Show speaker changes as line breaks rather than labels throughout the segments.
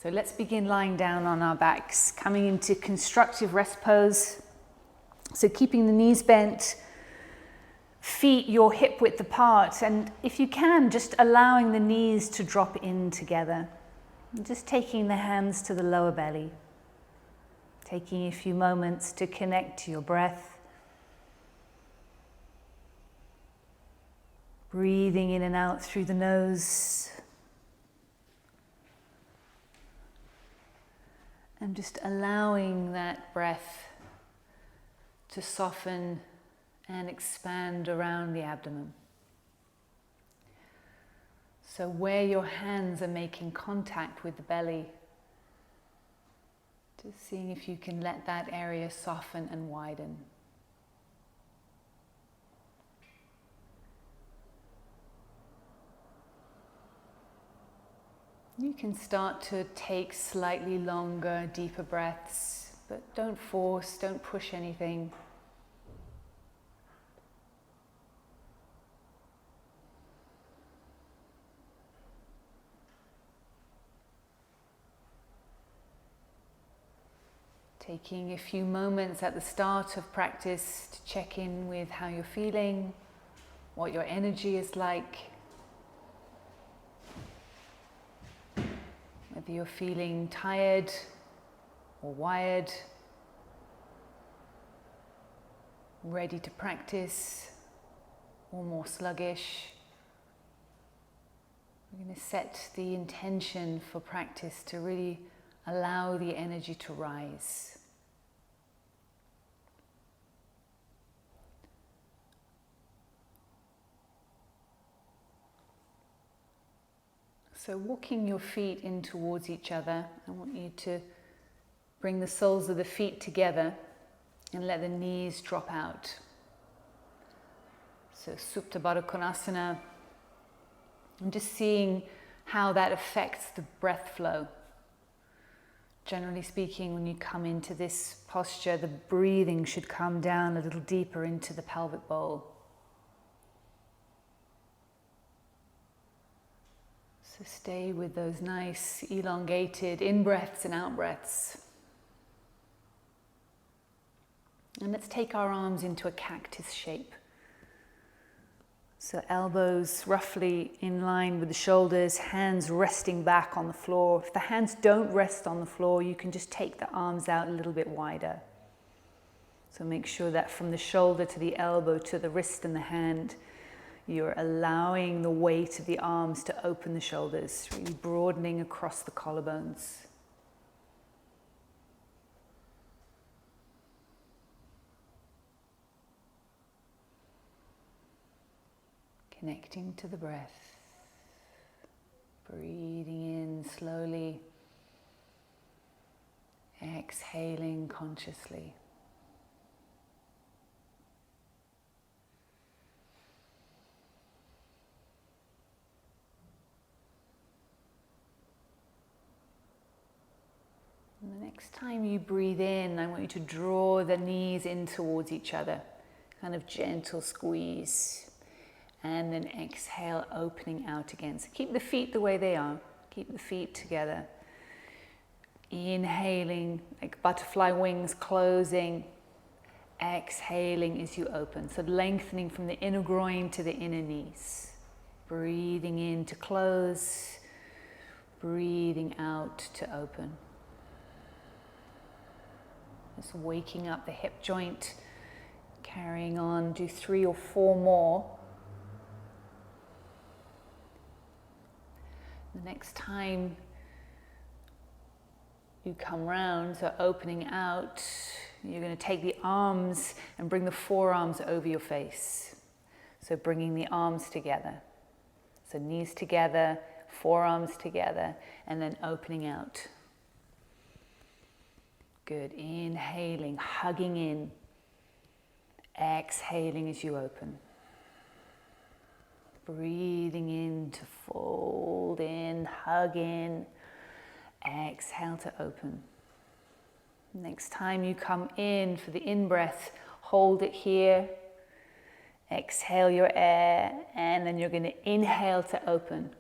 So let's begin lying down on our backs, coming into constructive rest pose. So keeping the knees bent, feet your hip width apart, and if you can, just allowing the knees to drop in together. And just taking the hands to the lower belly. Taking a few moments to connect to your breath. Breathing in and out through the nose. And just allowing that breath to soften and expand around the abdomen. So where your hands are making contact with the belly, just seeing if you can let that area soften and widen. You can start to take slightly longer, deeper breaths, but don't force, don't push anything. Taking a few moments at the start of practice to check in with how you're feeling, what your energy is like. Whether you're feeling tired or wired, ready to practice or more sluggish. We're going to set the intention for practice to really allow the energy to rise. So walking your feet in towards each other, I want you to bring the soles of the feet together and let the knees drop out. So Supta Baddha Konasana. I'm just seeing how that affects the breath flow. Generally speaking, when you come into this posture, the breathing should come down a little deeper into the pelvic bowl. So stay with those nice elongated in-breaths and out-breaths. And let's take our arms into a cactus shape. So elbows roughly in line with the shoulders, hands resting back on the floor. If the hands don't rest on the floor, you can just take the arms out a little bit wider. So make sure that from the shoulder to the elbow to the wrist and the hand, you're allowing the weight of the arms to open the shoulders, really broadening across the collarbones. Connecting to the breath. Breathing in slowly. Exhaling consciously. And the next time you breathe in, I want you to draw the knees in towards each other. Kind of gentle squeeze. And then exhale, opening out again. So keep the feet the way they are. Keep the feet together. Inhaling, like butterfly wings closing. Exhaling as you open. So lengthening from the inner groin to the inner knees. Breathing in to close. Breathing out to open. Just waking up the hip joint. Carrying on, do 3 or 4 more. The next time you come round, so opening out, you're going to take the arms and bring the forearms over your face. So bringing the arms together. So knees together, forearms together, and then opening out. Good. Inhaling, hugging in. Exhaling as you open. Breathing in to fold in, hug in. Exhale to open. Next time you come in for the in-breath, hold it here. Exhale your air, and then you're going to inhale to open.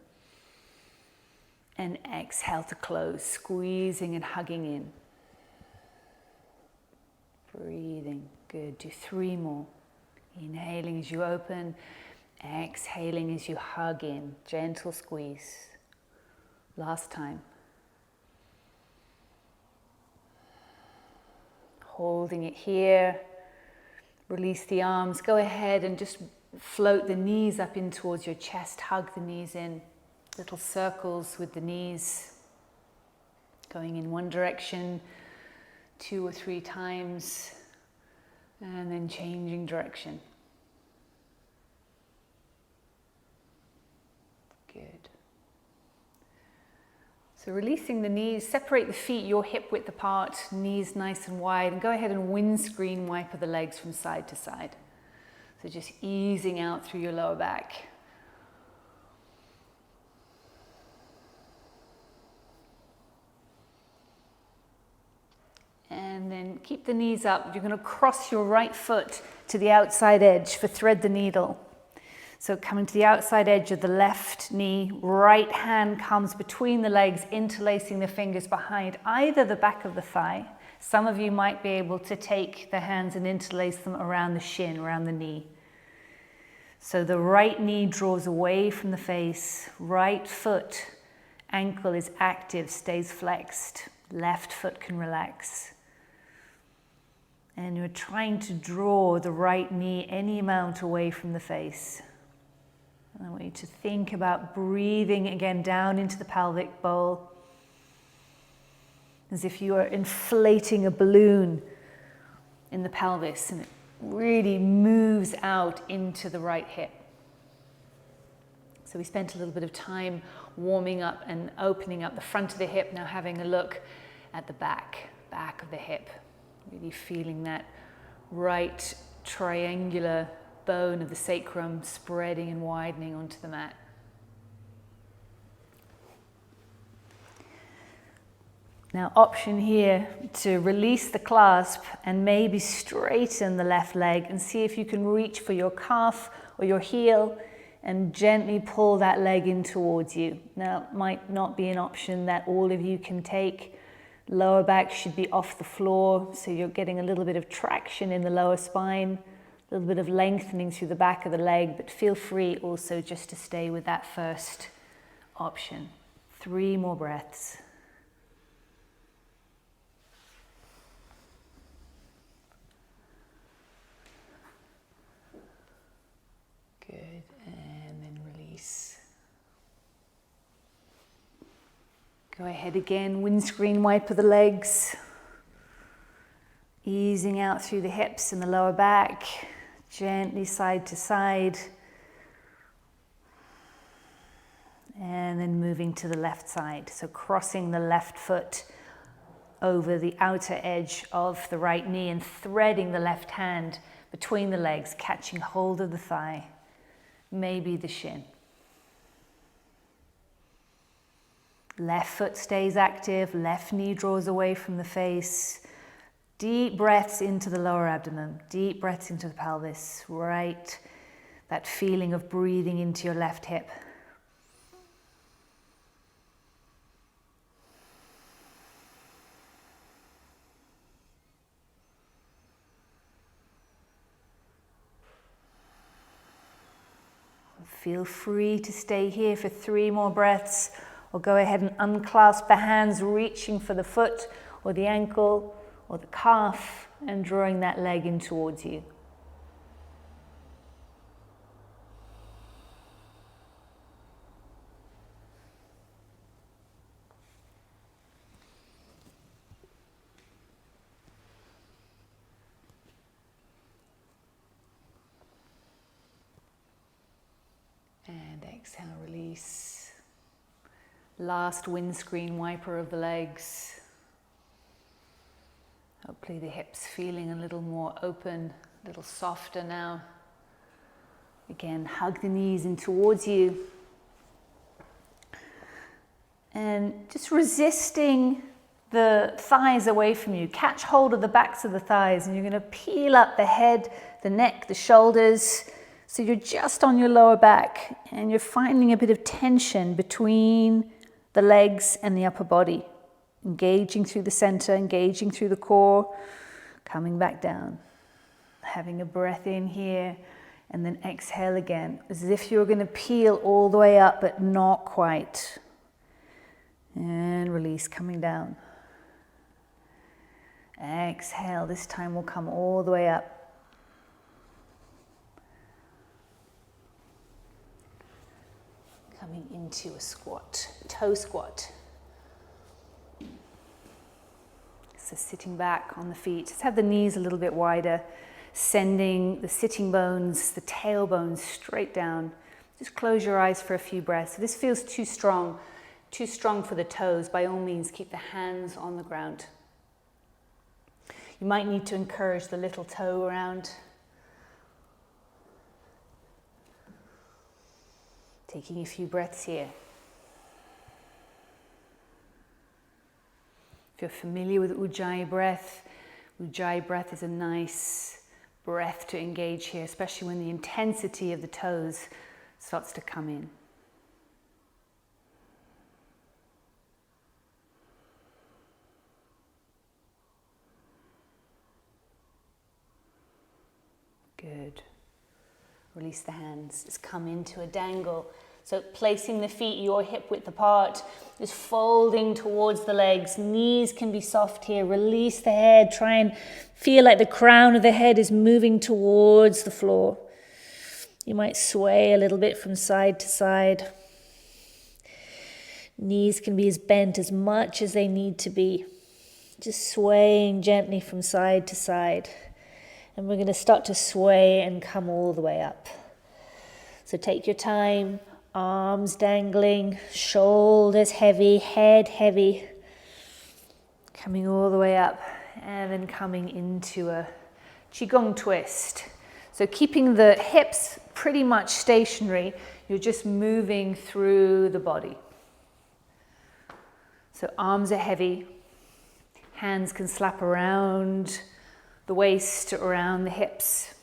And exhale to close, squeezing and hugging in. Breathing, good. Do 3 more. Inhaling as you open, exhaling as you hug in. Gentle squeeze. Last time. Holding it here. Release the arms. Go ahead and just float the knees up in towards your chest. Hug the knees in. Little circles with the knees. Going in one direction 2 or 3 times. And then changing direction. Good. So releasing the knees, separate the feet, your hip width apart, knees nice and wide, and go ahead and windscreen wiper the legs from side to side. So just easing out through your lower back. And then keep the knees up. You're going to cross your right foot to the outside edge for thread the needle. So coming to the outside edge of the left knee, right hand comes between the legs, interlacing the fingers behind either the back of the thigh. Some of you might be able to take the hands and interlace them around the shin, around the knee. So the right knee draws away from the face, right foot, ankle is active, stays flexed, left foot can relax. And you're trying to draw the right knee any amount away from the face. And I want you to think about breathing again down into the pelvic bowl, as if you are inflating a balloon in the pelvis, and it really moves out into the right hip. So we spent a little bit of time warming up and opening up the front of the hip, now having a look at the back of the hip. Really feeling that right triangular bone of the sacrum spreading and widening onto the mat. Now, option here to release the clasp and maybe straighten the left leg and see if you can reach for your calf or your heel and gently pull that leg in towards you. Now, it might not be an option that all of you can take. Lower back should be off the floor, so you're getting a little bit of traction in the lower spine, a little bit of lengthening through the back of the leg, but feel free also just to stay with that first option. 3 more breaths. Good, and then release. Go ahead again, windscreen wiper the legs. Easing out through the hips and the lower back, gently side to side. And then moving to the left side. So crossing the left foot over the outer edge of the right knee and threading the left hand between the legs, catching hold of the thigh, maybe the shin. Left foot stays active, left knee draws away from the face. Deep breaths into the lower abdomen, deep breaths into the pelvis, right? That feeling of breathing into your left hip. Feel free to stay here for 3 more breaths, or go ahead and unclasp the hands, reaching for the foot or the ankle or the calf and drawing that leg in towards you. And exhale, release. Last windscreen wiper of the legs. Hopefully the hips feeling a little more open, a little softer now. Again, hug the knees in towards you. And just resisting the thighs away from you. Catch hold of the backs of the thighs, and you're going to peel up the head, the neck, the shoulders. So you're just on your lower back, and you're finding a bit of tension between the legs and the upper body. Engaging through the center, engaging through the core, coming back down. Having a breath in here, and then exhale again, as if you were going to peel all the way up, but not quite. And release, coming down. Exhale, this time we'll come all the way up. Coming into a squat, toe squat. So sitting back on the feet, just have the knees a little bit wider, sending the sitting bones, the tailbone straight down. Just close your eyes for a few breaths. If this feels too strong for the toes, by all means keep the hands on the ground. You might need to encourage the little toe around. Taking a few breaths here. If you're familiar with Ujjayi breath is a nice breath to engage here, especially when the intensity of the toes starts to come in. Good. Release the hands. Just come into a dangle. So placing the feet your hip width apart, just folding towards the legs. Knees can be soft here. Release the head. Try and feel like the crown of the head is moving towards the floor. You might sway a little bit from side to side. Knees can be as bent as much as they need to be. Just swaying gently from side to side. And we're going to start to sway and come all the way up. So take your time. Arms dangling, shoulders heavy, head heavy. Coming all the way up and then coming into a Qigong twist. So keeping the hips pretty much stationary, you're just moving through the body. So arms are heavy, hands can slap around the waist, around the hips.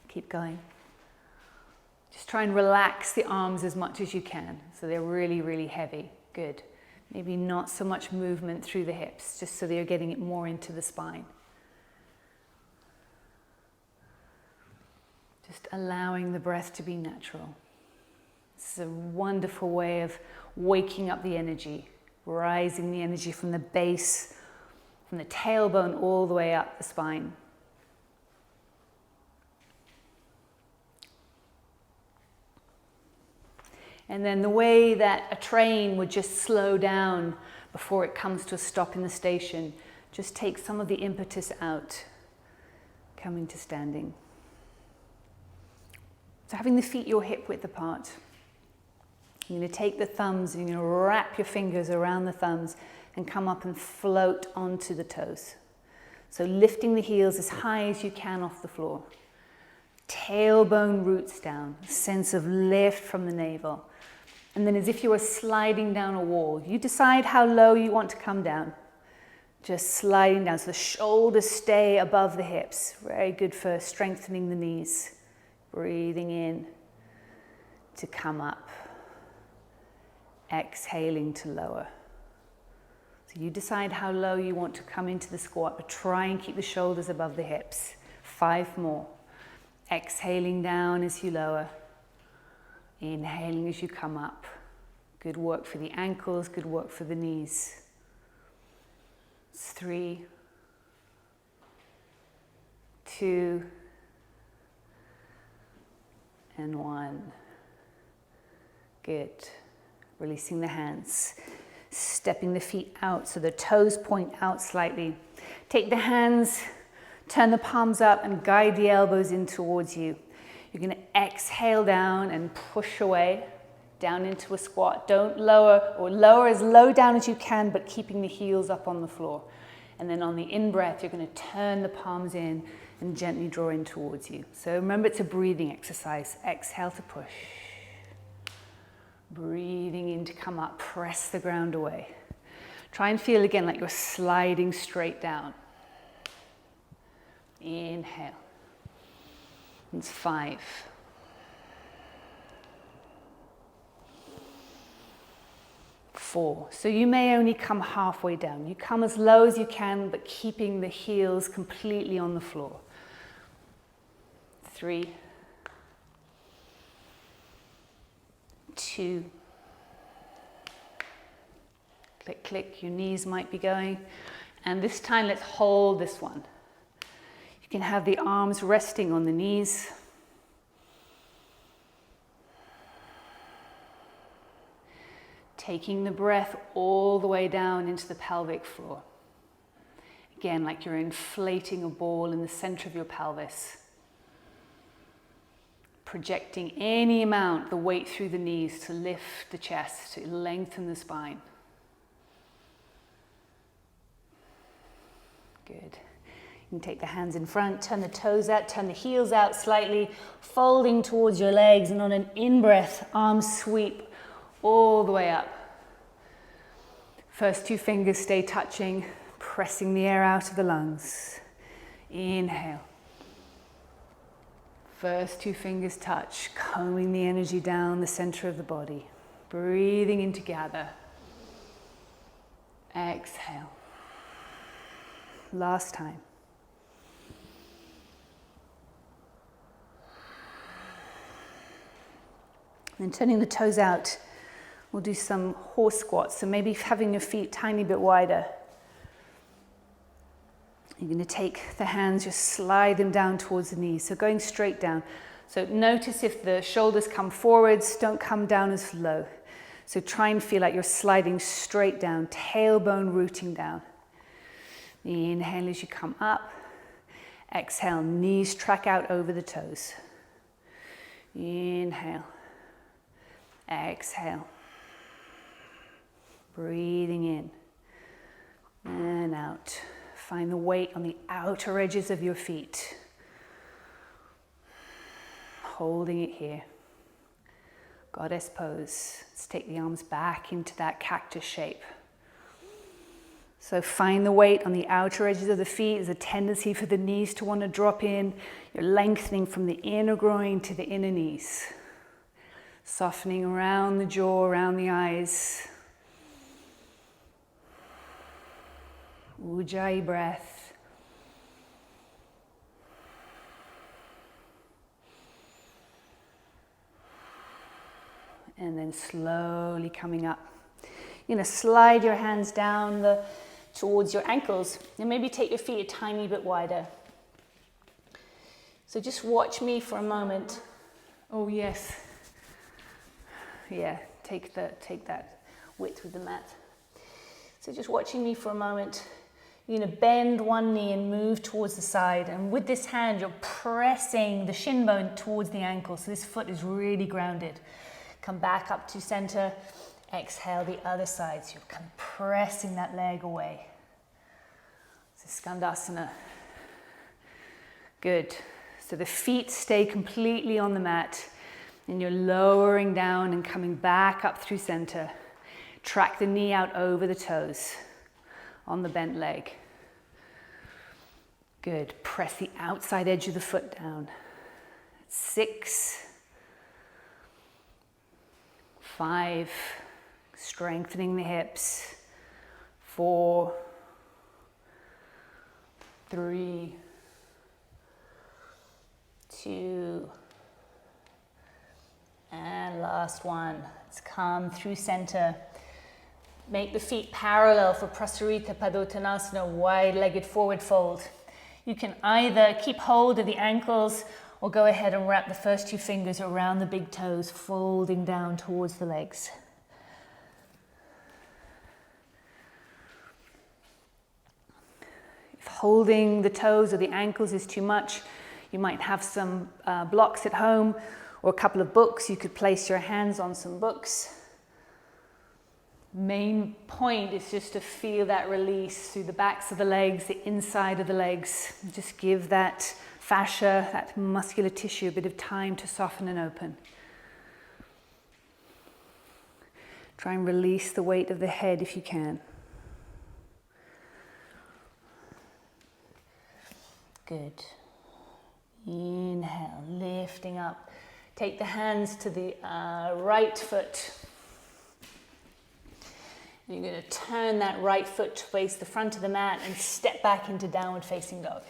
Keep going. Just try and relax the arms as much as you can. So they're really, really heavy. Good. Maybe not so much movement through the hips, just so they're getting it more into the spine. Just allowing the breath to be natural. This is a wonderful way of waking up the energy, rising the energy from the base, from the tailbone all the way up the spine. And then the way that a train would just slow down before it comes to a stop in the station, just take some of the impetus out, coming to standing. So having the feet your hip width apart. You're going to take the thumbs and you're going to wrap your fingers around the thumbs and come up and float onto the toes. So lifting the heels as high as you can off the floor. Tailbone roots down, a sense of lift from the navel. And then as if you were sliding down a wall, you decide how low you want to come down. Just sliding down so the shoulders stay above the hips. Very good for strengthening the knees. Breathing in to come up. Exhaling to lower. So you decide how low you want to come into the squat, but try and keep the shoulders above the hips. 5 more. Exhaling down as you lower. Inhaling as you come up. Good work for the ankles, good work for the knees. 3, 2, and 1. Good. Releasing the hands. Stepping the feet out so the toes point out slightly. Take the hands, turn the palms up and guide the elbows in towards you. You're going to exhale down and push away, down into a squat. Don't lower, or lower as low down as you can, but keeping the heels up on the floor. And then on the in-breath, you're going to turn the palms in and gently draw in towards you. So remember, it's a breathing exercise. Exhale to push. Breathing in to come up, press the ground away. Try and feel again like you're sliding straight down. Inhale. It's 5. 4. So you may only come halfway down. You come as low as you can, but keeping the heels completely on the floor. 3, 2, click, click, your knees might be going. And this time, let's hold this one. You can have the arms resting on the knees. Taking the breath all the way down into the pelvic floor. Again, like you're inflating a ball in the center of your pelvis. Projecting any amount, the weight through the knees to lift the chest, to lengthen the spine. Good. You can take the hands in front, turn the toes out, turn the heels out slightly, folding towards your legs, and on an in-breath, arms sweep all the way up. First 2 fingers stay touching, pressing the air out of the lungs. Inhale. First 2 fingers touch, combing the energy down the center of the body. Breathing in together. Exhale. Last time. Then turning the toes out, we'll do some horse squats. So maybe having your feet a tiny bit wider. You're going to take the hands, just slide them down towards the knees. So going straight down. So notice if the shoulders come forwards, don't come down as low. So try and feel like you're sliding straight down, tailbone rooting down. Inhale as you come up. Exhale, knees track out over the toes. Inhale. Exhale. Breathing in and out. Find the weight on the outer edges of your feet. Holding it here. Goddess pose. Let's take the arms back into that cactus shape. So find the weight on the outer edges of the feet. There's a tendency for the knees to want to drop in. You're lengthening from the inner groin to the inner knees. Softening around the jaw, around the eyes. Ujjayi breath. And then slowly coming up. You're going to slide your hands down towards your ankles and maybe take your feet a tiny bit wider. So just watch me for a moment. Oh yes. Yeah, take that width with the mat. So just watching me for a moment. You're going to bend one knee and move towards the side. And with this hand, you're pressing the shin bone towards the ankle. So this foot is really grounded. Come back up to center. Exhale the other side. So you're kind of pressing that leg away. This is Skandasana. Good. So the feet stay completely on the mat. And you're lowering down and coming back up through center. Track the knee out over the toes on the bent leg. Good. Press the outside edge of the foot down. 6, 5, strengthening the hips. 4, 3, 2, and last one. Let's come through center. Make the feet parallel for Prasarita Padottanasana, wide-legged forward fold. You can either keep hold of the ankles or go ahead and wrap the first 2 fingers around the big toes, folding down towards the legs. If holding the toes or the ankles is too much, you might have some blocks at home or a couple of books. You could place your hands on some books. Main point is just to feel that release through the backs of the legs, the inside of the legs. Just give that fascia, that muscular tissue, a bit of time to soften and open. Try and release the weight of the head if you can. Good. Inhale, lifting up. Take the hands to the right foot. And you're going to turn that right foot to face the front of the mat and step back into downward facing dog.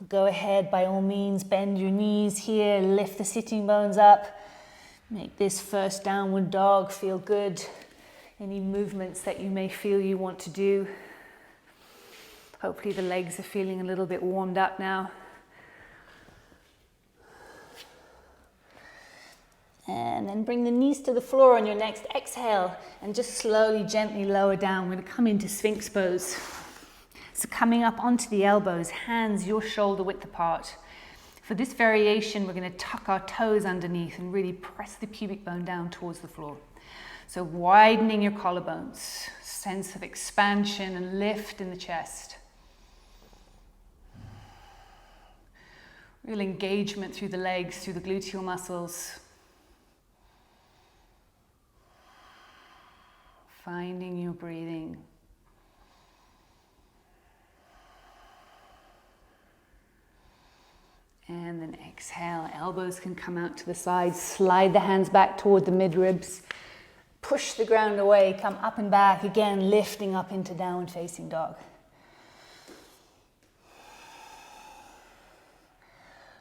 Go ahead, by all means, bend your knees here, lift the sitting bones up. Make this first downward dog feel good. Any movements that you may feel you want to do. Hopefully the legs are feeling a little bit warmed up now. And then bring the knees to the floor on your next exhale and just slowly, gently lower down. We're going to come into Sphinx pose. So coming up onto the elbows, hands your shoulder width apart. For this variation, we're going to tuck our toes underneath and really press the pubic bone down towards the floor. So widening your collarbones, sense of expansion and lift in the chest. Real engagement through the legs, through the gluteal muscles. Finding your breathing. And then exhale, elbows can come out to the sides, slide the hands back toward the mid-ribs, push the ground away, come up and back, again lifting up into downward facing dog.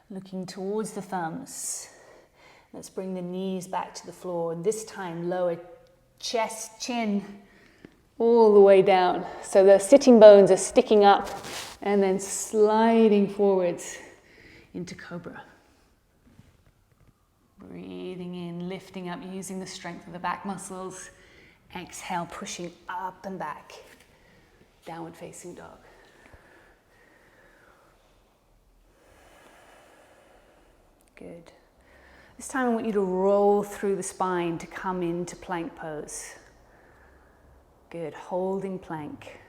Looking towards the thumbs. Let's bring the knees back to the floor, and this time lower chest, chin, all the way down. So the sitting bones are sticking up and then sliding forwards into cobra. Breathing in, lifting up, using the strength of the back muscles. Exhale, pushing up and back. Downward facing dog. Good. This time I want you to roll through the spine to come into plank pose. Good, holding plank.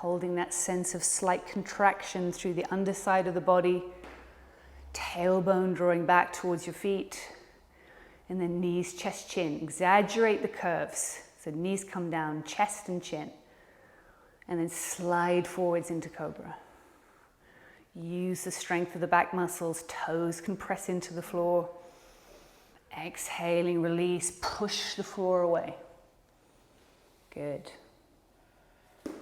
Holding that sense of slight contraction through the underside of the body. Tailbone drawing back towards your feet. And then knees, chest, chin. Exaggerate the curves. So knees come down, chest and chin. And then slide forwards into cobra. Use the strength of the back muscles. Toes can press into the floor. Exhaling, release, push the floor away. Good. You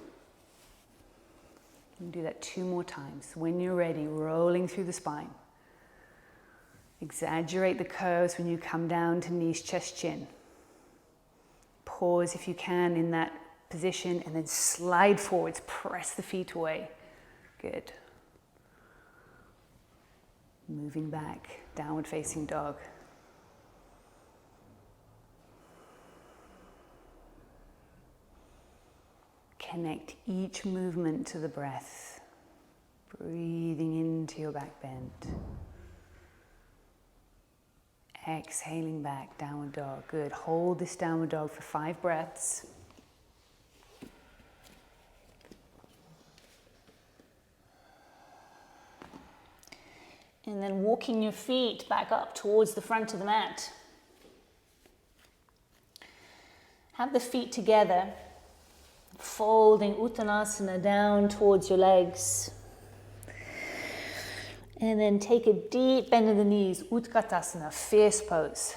can do that 2 more times. When you're ready, rolling through the spine. Exaggerate the curves when you come down to knees, chest, chin. Pause if you can in that position and then slide forwards, press the feet away. Good. Moving back, downward facing dog. Connect each movement to the breath. Breathing into your back bend. Exhaling back, downward dog. Good. Hold this downward dog for 5 breaths. And then walking your feet back up towards the front of the mat. Have the feet together, folding Uttanasana down towards your legs. And then take a deep bend of the knees, Utkatasana, fierce pose.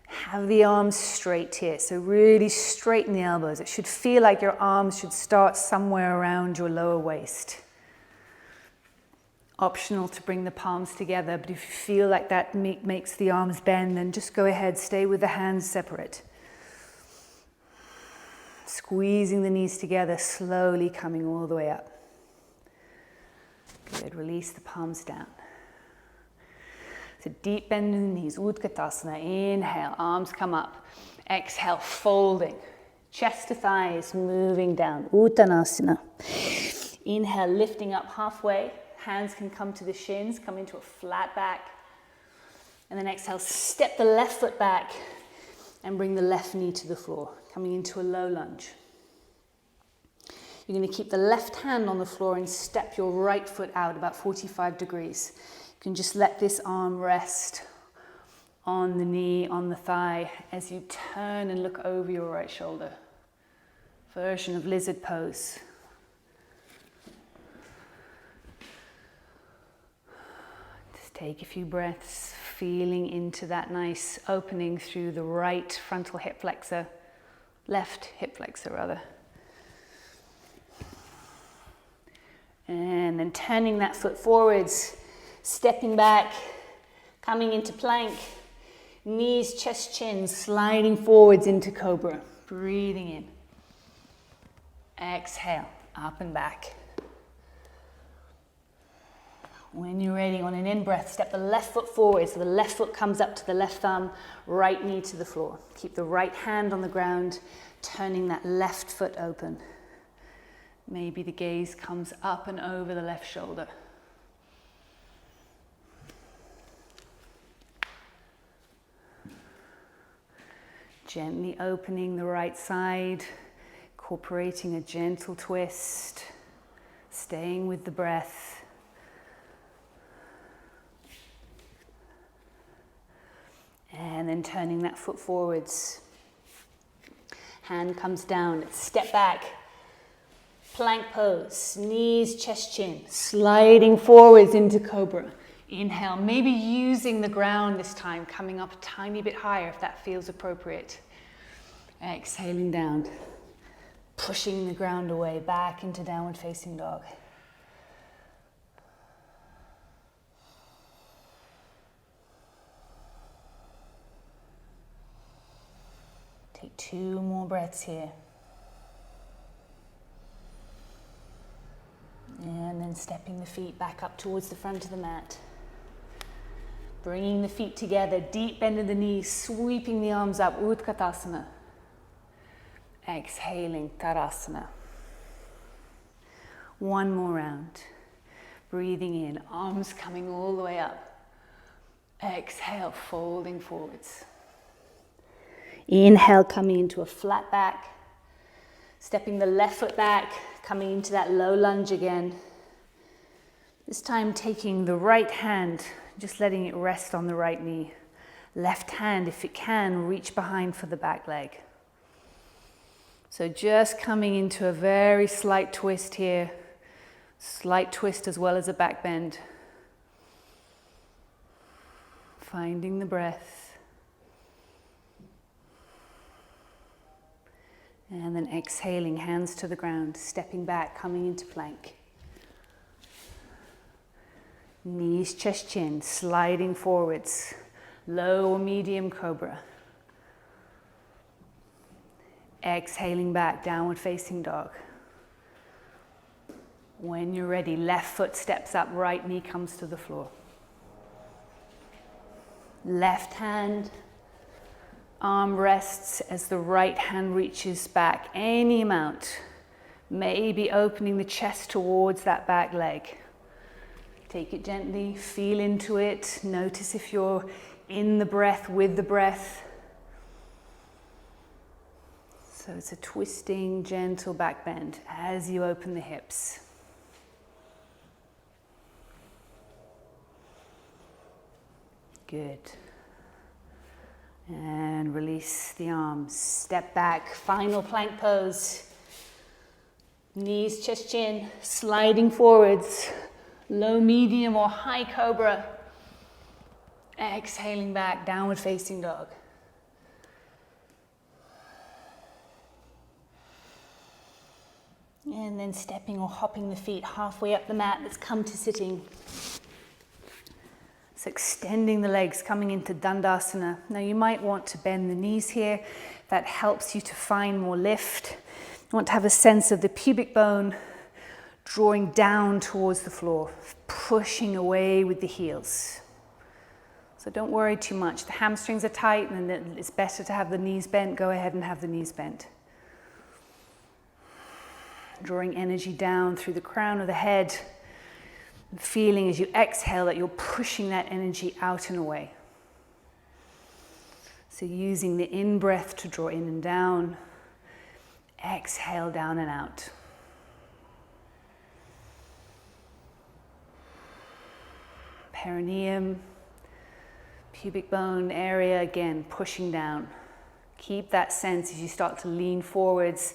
Have the arms straight here, so really straighten the elbows. It should feel like your arms should start somewhere around your lower waist. Optional to bring the palms together, but if you feel like that makes the arms bend, then just go ahead, stay with the hands separate. Squeezing the knees together, slowly coming all the way up. Good, release the palms down. So deep bend in the knees, Utkatasana, inhale, arms come up. Exhale, folding. Chest to thighs, moving down, Uttanasana. Inhale, lifting up halfway. Hands can come to the shins, come into a flat back. And then exhale, step the left foot back and bring the left knee to the floor, coming into a low lunge. You're going to keep the left hand on the floor and step your right foot out about 45 degrees. You can just let this arm rest on the knee, on the thigh, as you turn and look over your right shoulder. Version of lizard pose. Take a few breaths, feeling into that nice opening through the right frontal hip flexor, left hip flexor rather. And then turning that foot forwards, stepping back, coming into plank, knees, chest, chin, sliding forwards into cobra. Breathing in. Exhale, up and back. When you're ready, on an in-breath, step the left foot forward, so the left foot comes up to the left thumb, right knee to the floor. Keep the right hand on the ground, turning that left foot open. Maybe the gaze comes up and over the left shoulder. Gently opening the right side, incorporating a gentle twist, staying with the breath. And then turning that foot forwards. Hand comes down, step back. Plank pose, knees, chest, chin, sliding forwards into cobra. Inhale, maybe using the ground this time, coming up a tiny bit higher if that feels appropriate. Exhaling down, pushing the ground away, back into downward facing dog. Take 2 more breaths here. And then stepping the feet back up towards the front of the mat. Bringing the feet together, deep bend in the knees, sweeping the arms up, Utkatasana. Exhaling, Tadasana. 1 more round. Breathing in, arms coming all the way up. Exhale, folding forwards. Inhale, coming into a flat back. Stepping the left foot back, coming into that low lunge again. This time taking the right hand, just letting it rest on the right knee. Left hand, if it can, reach behind for the back leg. So just coming into a very slight twist here. Slight twist as well as a back bend. Finding the breath. And then exhaling, hands to the ground, stepping back, coming into plank. Knees, chest, chin, sliding forwards. Low or medium cobra. Exhaling back, downward facing dog. When you're ready, left foot steps up, right knee comes to the floor. Left hand, arm rests as the right hand reaches back any amount. Maybe opening the chest towards that back leg. Take it gently, feel into it. Notice if you're in the breath, with the breath. So it's a twisting, gentle back bend as you open the hips. Good. And release the arms. Step back, final plank pose. Knees, chest, chin, sliding forwards. Low, medium or high cobra. Exhaling back, downward facing dog. And then stepping or hopping the feet halfway up the mat. Let's come to sitting. So extending the legs, coming into Dandasana. Now you might want to bend the knees here. That helps you to find more lift. You want to have a sense of the pubic bone drawing down towards the floor, pushing away with the heels. So don't worry too much. The hamstrings are tight and it's better to have the knees bent. Go ahead and have the knees bent. Drawing energy down through the crown of the head. Feeling as you exhale that you're pushing that energy out and away. So using the in-breath to draw in and down. Exhale down and out. Perineum, pubic bone area, again, pushing down. Keep that sense as you start to lean forwards.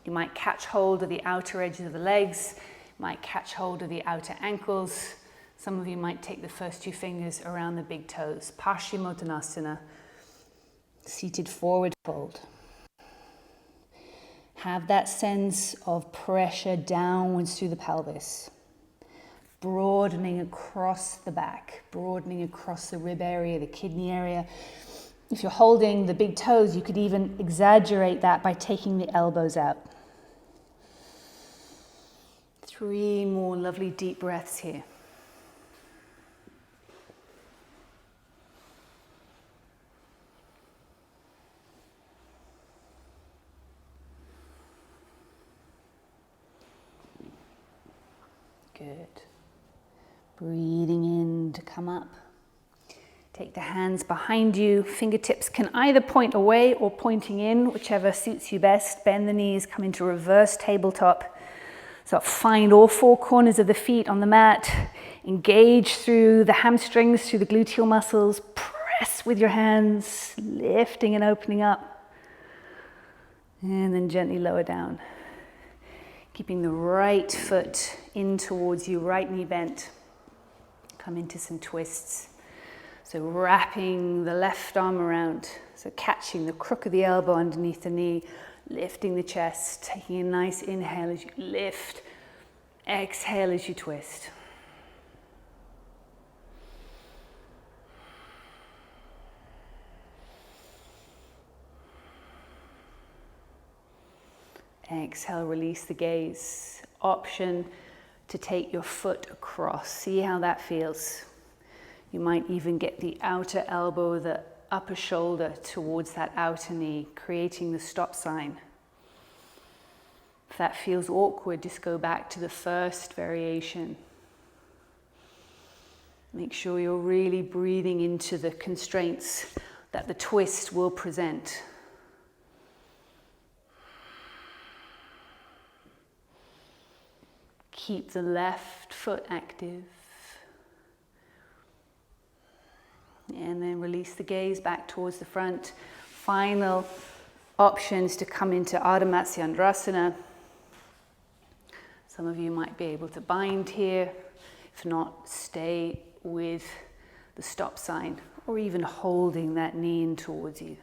You might catch hold of the outer edges of the legs. You might catch hold of the outer ankles. Some of you might take the first two fingers around the big toes. Paschimottanasana, seated forward fold. Have that sense of pressure downwards through the pelvis, broadening across the back, broadening across the rib area, the kidney area. If you're holding the big toes, you could even exaggerate that by taking the elbows out. 3 more lovely deep breaths here. Good. Breathing in to come up. Take the hands behind you. Fingertips can either point away or pointing in, whichever suits you best. Bend the knees, come into reverse tabletop. So find all 4 corners of the feet on the mat. Engage through the hamstrings, through the gluteal muscles. Press with your hands, lifting and opening up. And then gently lower down. Keeping the right foot in towards you, right knee bent. Come into some twists. So wrapping the left arm around. So catching the crook of the elbow underneath the knee, lifting the chest, taking a nice inhale as you lift. Exhale as you twist. Exhale, release the gaze. Option to take your foot across. See how that feels. You might even get the outer elbow, the upper shoulder towards that outer knee, creating the stop sign. If that feels awkward, just go back to the first variation. Make sure you're really breathing into the constraints that the twist will present. Keep the left foot active. And then release the gaze back towards the front. Final options to come into Ardha Matsyendrasana. Some of you might be able to bind here. If not, stay with the stop sign or even holding that knee in towards you.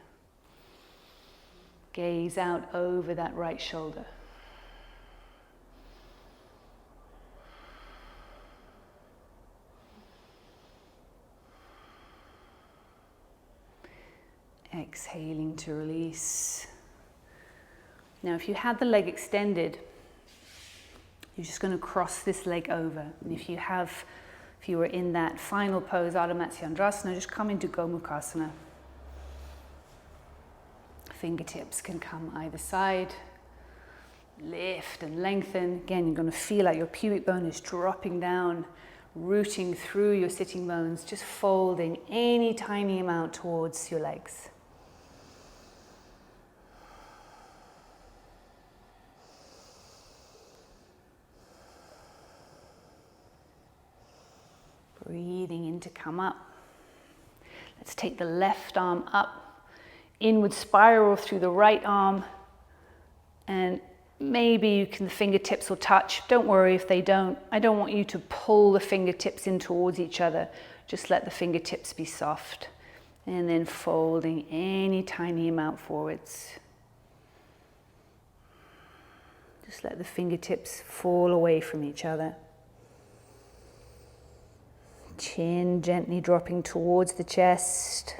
Gaze out over that right shoulder. Exhaling to release. Now, if you had the leg extended, you're just going to cross this leg over. And if you were in that final pose, Ardha Matsyendrasana, just come into Gomukhasana. Fingertips can come either side. Lift and lengthen. Again, you're going to feel like your pubic bone is dropping down, rooting through your sitting bones, just folding any tiny amount towards your legs. Breathing in to come up. Let's take the left arm up, inward spiral through the right arm, and maybe the fingertips will touch. Don't worry if they don't. I don't want you to pull the fingertips in towards each other. Just let the fingertips be soft. And then folding any tiny amount forwards. Just let the fingertips fall away from each other. Chin gently dropping towards the chest.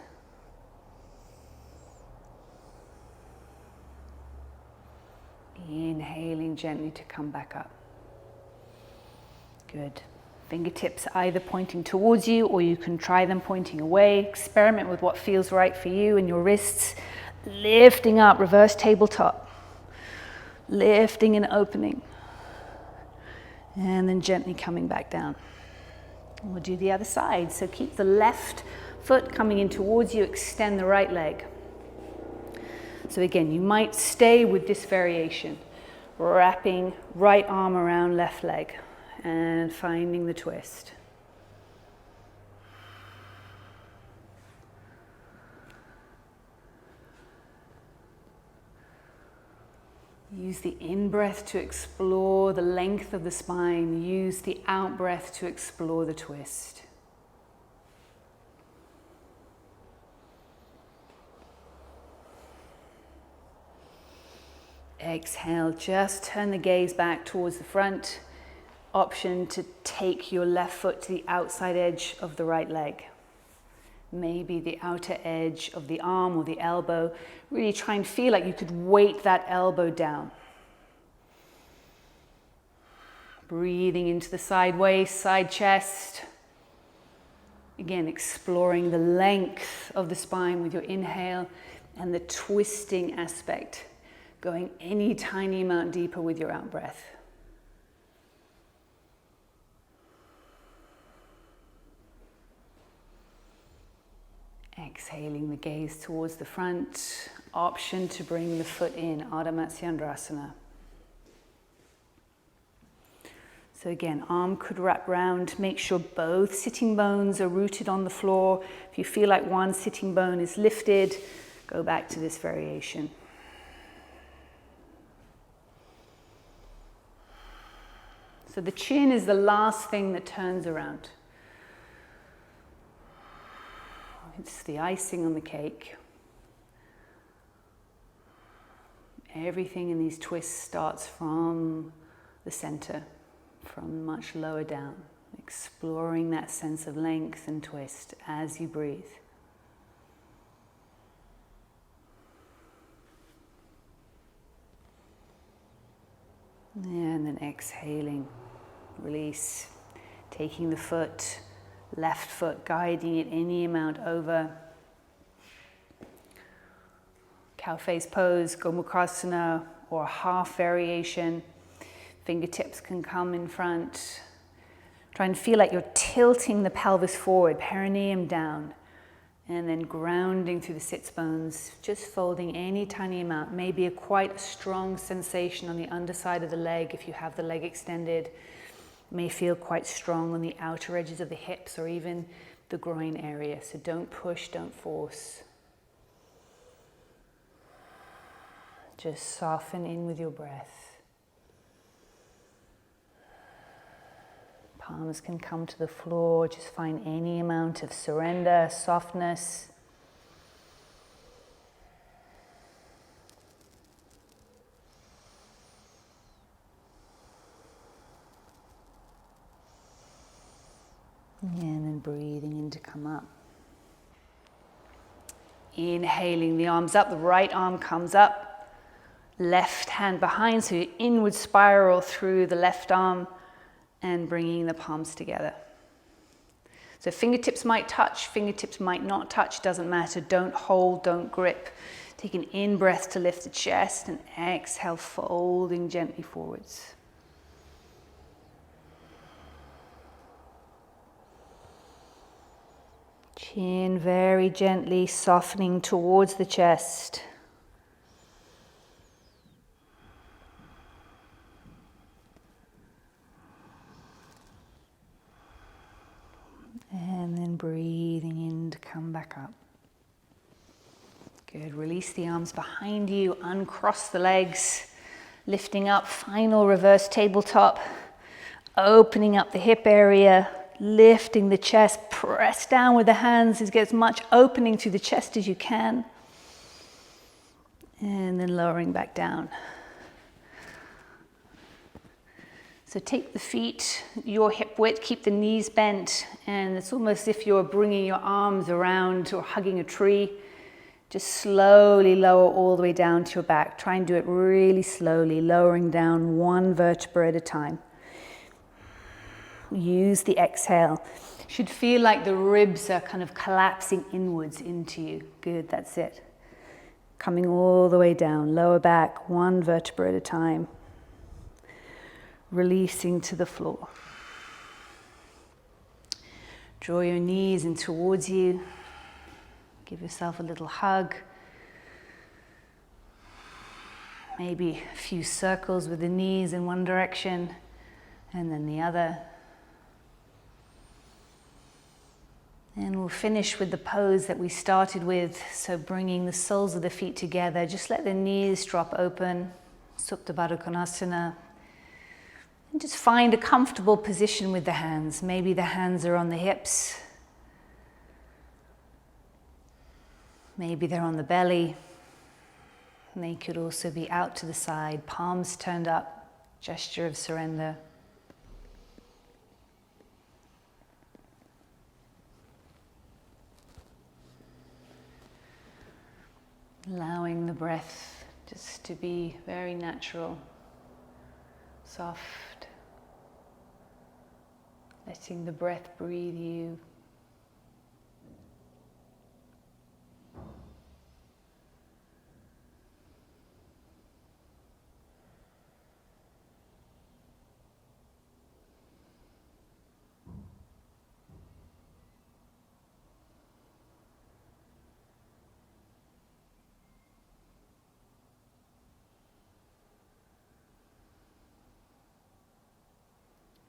Inhaling gently to come back up. Good. Fingertips either pointing towards you or you can try them pointing away. Experiment with what feels right for you and your wrists. Lifting up, reverse tabletop. Lifting and opening. And then gently coming back down. And we'll do the other side. So keep the left foot coming in towards you, extend the right leg. So again, you might stay with this variation, wrapping right arm around left leg and finding the twist. Use the in-breath to explore the length of the spine. Use the out-breath to explore the twist. Exhale, just turn the gaze back towards the front. Option to take your left foot to the outside edge of the right leg. Maybe the outer edge of the arm or the elbow. Really try and feel like you could weight that elbow down. Breathing into the side waist, side chest. Again, exploring the length of the spine with your inhale and the twisting aspect, going any tiny amount deeper with your out breath. Exhaling the gaze towards the front. Option to bring the foot in, Ardha Matsyendrasana. So again, arm could wrap round. Make sure both sitting bones are rooted on the floor. If you feel like one sitting bone is lifted, go back to this variation. So the chin is the last thing that turns around. It's the icing on the cake. Everything in these twists starts from the center, from much lower down, exploring that sense of length and twist as you breathe. And then exhaling, release, taking the foot, left foot, guiding it any amount over. Cow face pose, Gomukhasana, or a half variation. Fingertips can come in front. Try and feel like you're tilting the pelvis forward, perineum down, and then grounding through the sits bones, just folding any tiny amount. Maybe quite a strong sensation on the underside of the leg if you have the leg extended. May feel quite strong on the outer edges of the hips or even the groin area. So don't push, don't force. Just soften in with your breath. Palms can come to the floor. Just find any amount of surrender, softness. And then breathing in to come up. Inhaling the arms up, the right arm comes up. Left hand behind, so you inward spiral through the left arm and bringing the palms together. So fingertips might touch, fingertips might not touch, doesn't matter. Don't hold, don't grip. Take an in-breath to lift the chest and exhale, folding gently forwards. Chin very gently softening towards the chest. And then breathing in to come back up. Good, release the arms behind you, uncross the legs, lifting up, final reverse tabletop, opening up the hip area, lifting the chest, press down with the hands to get as much opening through the chest as you can. And then lowering back down. So take the feet, your hip width, keep the knees bent, and it's almost as if you're bringing your arms around or hugging a tree. Just slowly lower all the way down to your back. Try and do it really slowly, lowering down one vertebra at a time. Use the exhale. Should feel like the ribs are kind of collapsing inwards into you. Good, that's it. Coming all the way down, lower back, one vertebra at a time. Releasing to the floor. Draw your knees in towards you. Give yourself a little hug. Maybe a few circles with the knees in one direction and then the other. And we'll finish with the pose that we started with. So bringing the soles of the feet together. Just let the knees drop open. Supta Baddha Konasana. And just find a comfortable position with the hands. Maybe the hands are on the hips. Maybe they're on the belly. And they could also be out to the side, palms turned up, gesture of surrender. Allowing the breath just to be very natural, soft. Letting the breath breathe you.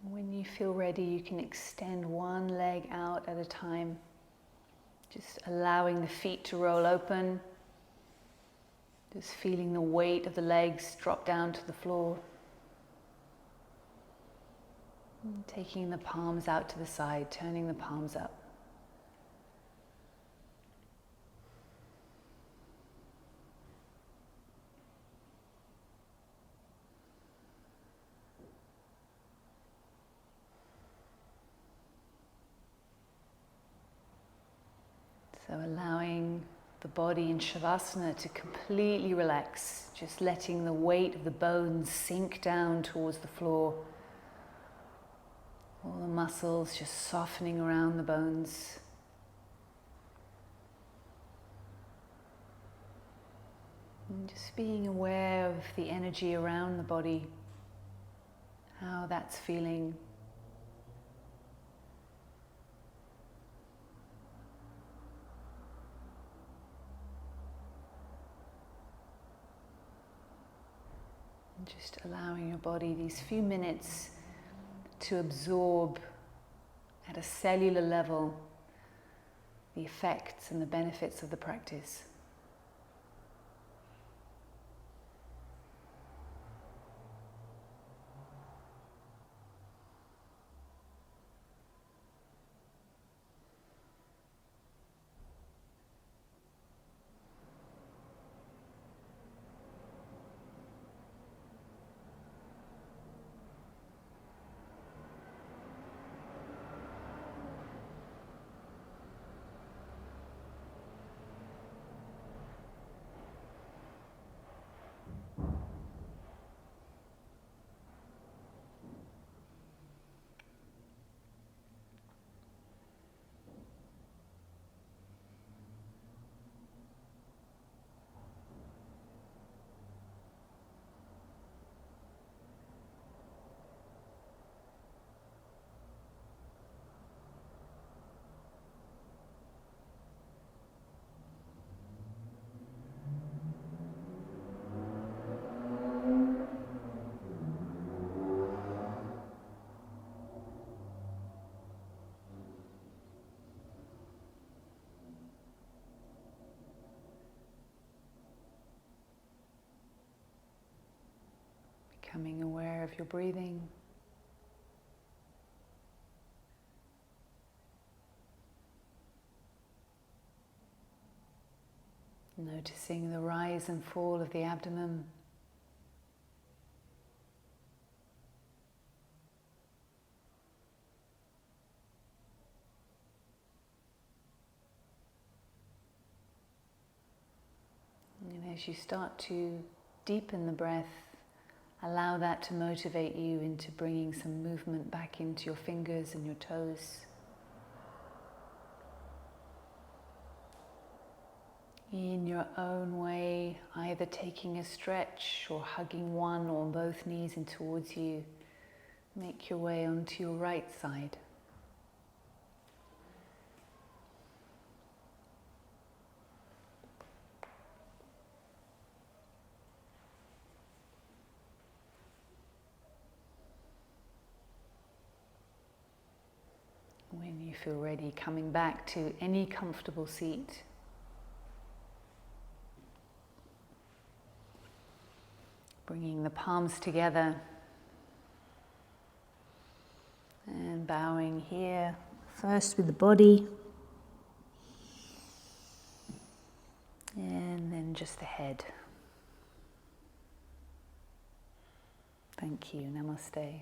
When you feel ready, you can extend one leg out at a time, just allowing the feet to roll open, just feeling the weight of the legs drop down to the floor, and taking the palms out to the side, turning the palms up. So allowing the body in Shavasana to completely relax, just letting the weight of the bones sink down towards the floor. All the muscles just softening around the bones. And just being aware of the energy around the body, how that's feeling. Just allowing your body these few minutes to absorb at a cellular level the effects and the benefits of the practice. Becoming aware of your breathing. Noticing the rise and fall of the abdomen. And as you start to deepen the breath, allow that to motivate you into bringing some movement back into your fingers and your toes. In your own way, either taking a stretch or hugging one or both knees in towards you, make your way onto your right side. When you feel ready, coming back to any comfortable seat. Bringing the palms together and bowing here, first with the body and then just the head. Thank you. Namaste.